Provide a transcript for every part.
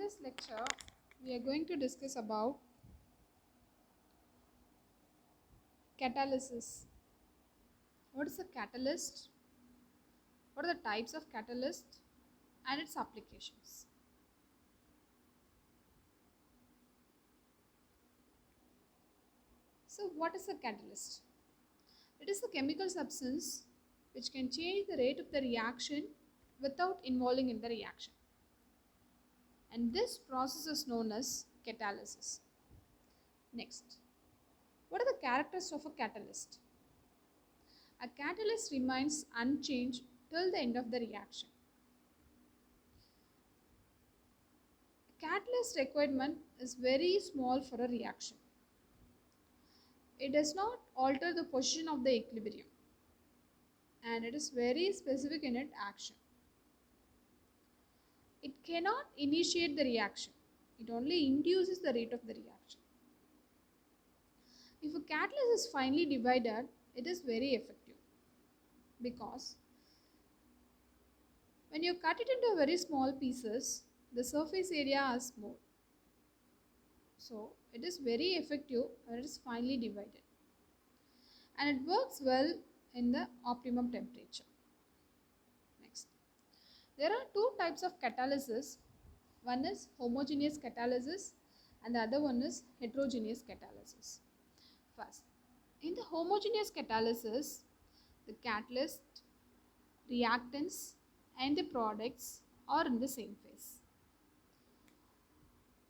this lecture, we are going to discuss about catalysis. What is a catalyst? What are the types of catalyst and its applications? So, what is a catalyst? It is a chemical substance which can change the rate of the reaction without involving in the reaction. And this process is known as catalysis. Next, what are the characteristics of a catalyst? A catalyst remains unchanged till the end of the reaction. A catalyst requirement is very small for a reaction. It does not alter the position of the equilibrium and it is very specific in its action. It cannot initiate the reaction, it only induces the rate of the reaction. If a catalyst is finely divided, it is very effective because when you cut it into very small pieces, the surface area is more. So it is very effective when it is finely divided. And it works well in the optimum temperature. Next, there are two types of catalysis. One is homogeneous catalysis and the other one is heterogeneous catalysis. First, in the homogeneous catalysis, the catalyst, reactants and the products are in the same phase.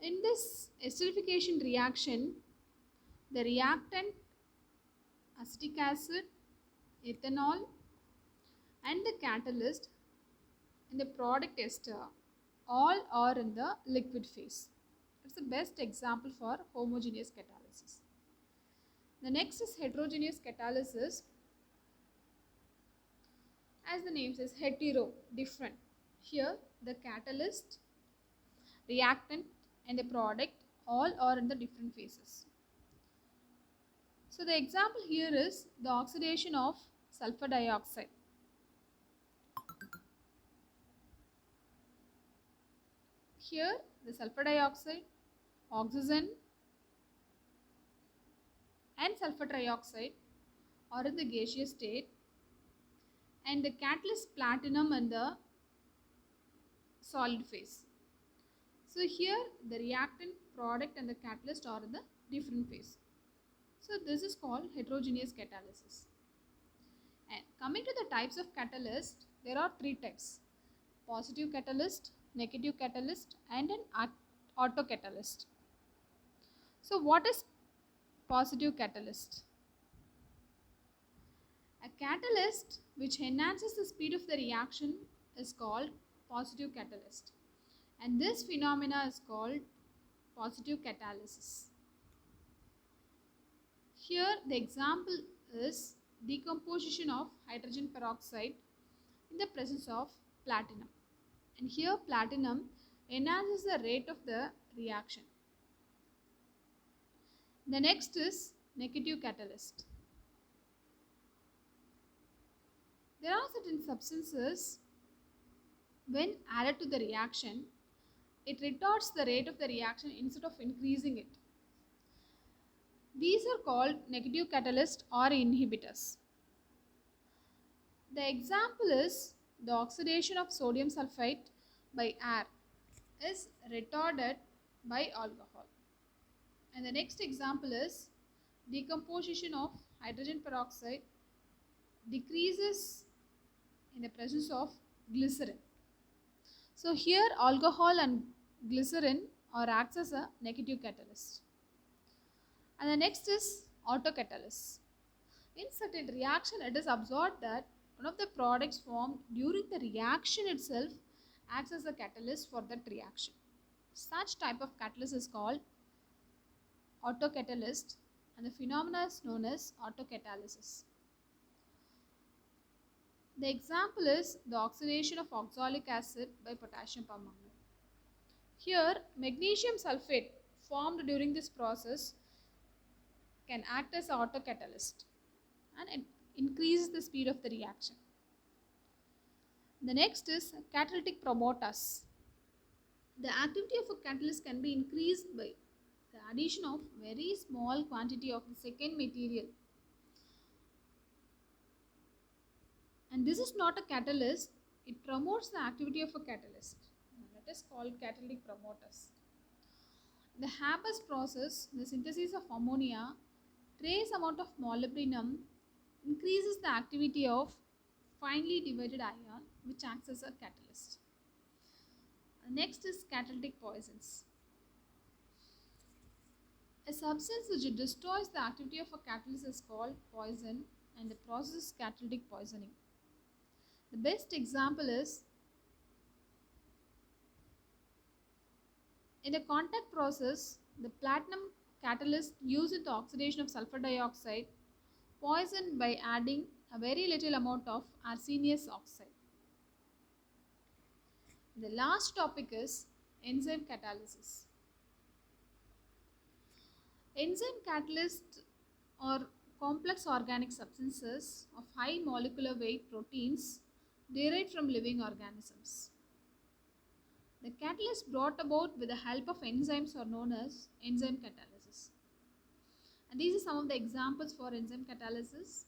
In this esterification reaction, the reactant, acetic acid, ethanol and the catalyst in the product ester all are in the liquid phase. It's the best example for homogeneous catalysis. The next is heterogeneous catalysis. As the name says, hetero, different. Here the catalyst, reactant and the product all are in the different phases. So the example here is the oxidation of sulfur dioxide. Here the sulfur dioxide, oxygen and sulfur trioxide are in the gaseous state and the catalyst platinum in the solid phase. So here the reactant, product and the catalyst are in the different phase. So this is called heterogeneous catalysis. And coming to the types of catalyst, there are three types: positive catalyst, negative catalyst and an autocatalyst. So what is positive catalyst? A catalyst which enhances the speed of the reaction is called positive catalyst, and this phenomena is called positive catalysis. Here the example is decomposition of hydrogen peroxide in the presence of platinum, and here platinum enhances the rate of the reaction. The next is negative catalyst. There are certain substances when added to the reaction, it retards the rate of the reaction instead of increasing it. These are called negative catalysts or inhibitors. The example is the oxidation of sodium sulfite by air is retarded by alcohol. And the next example is decomposition of hydrogen peroxide decreases in the presence of glycerin. So here alcohol and glycerin are acts as a negative catalyst. And the next is autocatalyst. In certain reaction, it is observed that one of the products formed during the reaction itself acts as a catalyst for that reaction. Such type of catalyst is called autocatalyst and the phenomena is known as autocatalysis. The example is the oxidation of oxalic acid by potassium permanganate. Here magnesium sulfate formed during this process can act as an autocatalyst and it increases the speed of the reaction. The next is catalytic promoters. The activity of a catalyst can be increased by the addition of very small quantity of the second material. And this is not a catalyst, it promotes the activity of a catalyst. Now let us call catalytic promoters. The Haber's process, the synthesis of ammonia, trace amount of molybdenum increases the activity of finely divided ion which acts as a catalyst. Next is catalytic poisons. A substance which destroys the activity of a catalyst is called poison, and the process is catalytic poisoning. The best example is in the contact process, the platinum catalyst used in the oxidation of sulfur dioxide poisoned by adding a very little amount of arsenious oxide. The last topic is enzyme catalysis. Enzyme catalysts are complex organic substances of high molecular weight proteins derived from living organisms. The catalysts brought about with the help of enzymes are known as enzyme catalysis. And these are some of the examples for enzyme catalysis.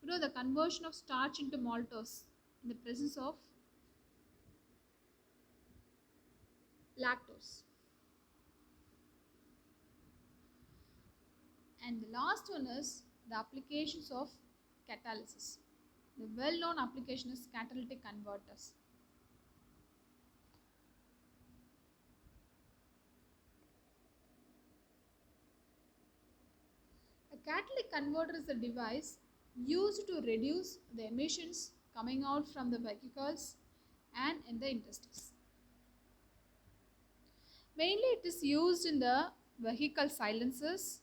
The conversion of starch into maltose in the presence of lactose. And the last one is the applications of catalysis. The well-known application is catalytic converters. A catalytic converter is a device used to reduce the emissions coming out from the vehicles and in the industries. Mainly it is used in the vehicle silencers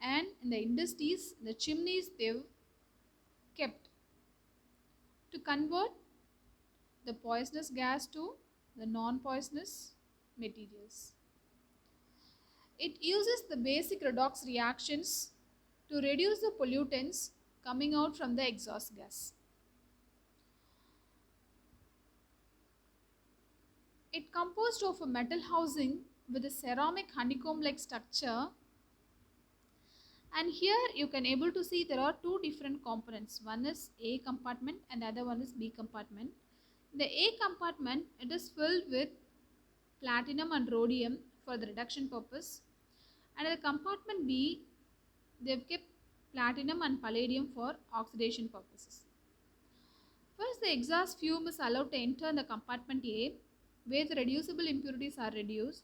and in the industries, the chimneys they've kept to convert the poisonous gas to the non-poisonous materials. It uses the basic redox reactions to reduce the pollutants coming out from the exhaust gas. It composed of a metal housing with a ceramic honeycomb-like structure, and here you can able to see there are two different components. One is A compartment and the other one is B compartment. The A compartment, it is filled with platinum and rhodium for the reduction purpose, and in the compartment B they've kept platinum and palladium for oxidation purposes. First, the exhaust fume is allowed to enter the compartment A where the reducible impurities are reduced.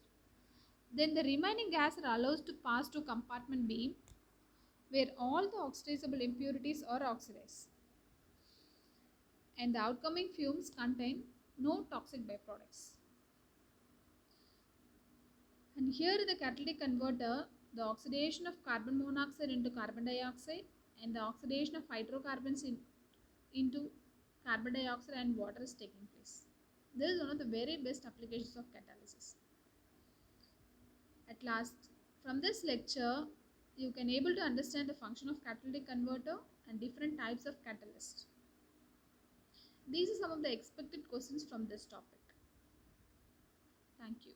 Then the remaining gas are allowed to pass to compartment B where all the oxidizable impurities are oxidized. And the outcoming fumes contain no toxic byproducts. And here in the catalytic converter, the oxidation of carbon monoxide into carbon dioxide and the oxidation of hydrocarbons into carbon dioxide and water is taking place. This is one of the very best applications of catalysis. At last, from this lecture, you can able to understand the function of catalytic converter and different types of catalyst. These are some of the expected questions from this topic. Thank you.